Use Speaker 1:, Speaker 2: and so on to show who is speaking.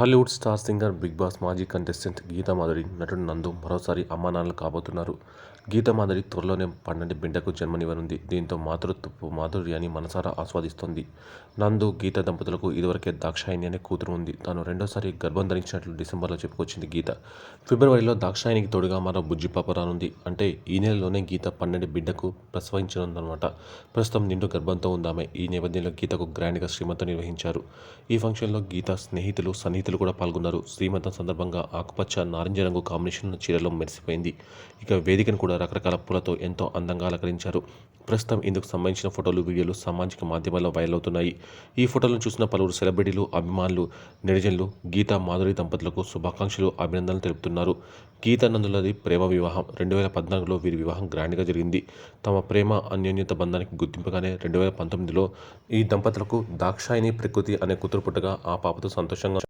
Speaker 1: Tollywood star singer, big boss మాజీ contestant Geetha Madhuri, నటుడు నందు మరోసారి అమ్మానాన్నలు కాబోతున్నారు. గీతామాధురి త్వరలోనే పండంటి బిడ్డకు జన్మనివ్వనుంది. దీంతో మాతృత్వపు మాధుర్యాన్ని మనసారా ఆస్వాదిస్తోంది. నందు, గీత దంపతులకు ఇదివరకే దాక్షాయణి అనే కూతురు ఉంది. తాను రెండోసారి గర్భం ధరించినట్లు డిసెంబర్లో చెప్పుకొచ్చింది గీత. ఫిబ్రవరిలో దాక్షాయణికి తోడుగా మరో బుజ్జిపాప రానుంది. అంటే ఈ నెలలోనే గీత పండంటి బిడ్డకు ప్రసవించనుందన్నమాట. ప్రస్తుతం నిండు గర్భంతో ఉందామె. ఈ నేపథ్యంలో గీతకు గ్రాండ్గా శ్రీమంతం నిర్వహించారు. ఈ ఫంక్షన్లో గీత స్నేహితులు, సన్నిహితులు కూడా పాల్గొన్నారు. శ్రీమంతం సందర్భంగా ఆకుపచ్చ, నారింజ రంగు కాంబినేషన్ చీరలో మెరిసిపోయింది. ఇక వేదికను కూడా రకరకాల పూలతో ఎంతో అందంగా అలంకరించారు. ప్రస్తుతం ఇందుకు సంబంధించిన ఫోటోలు, వీడియోలు సామాజిక మాధ్యమాల్లో వైరల్ అవుతున్నాయి. ఈ ఫోటోలను చూసిన పలువురు సెలబ్రిటీలు, అభిమానులు, నెటిజన్లు గీతా మాధురి దంపతులకు శుభాకాంక్షలు, అభినందనలు తెలుపుతున్నారు. గీతా నందులది ప్రేమ వివాహం. 2014లో వీరి వివాహం గ్రాండ్గా జరిగింది. తమ ప్రేమ, అన్యోన్యత బంధానికి గుర్తింపుగానే 2019లో ఈ దంపతులకు దాక్షాయణి ప్రకృతి అనే కూతురు పుట్టగా ఆ పాపతో సంతోషంగా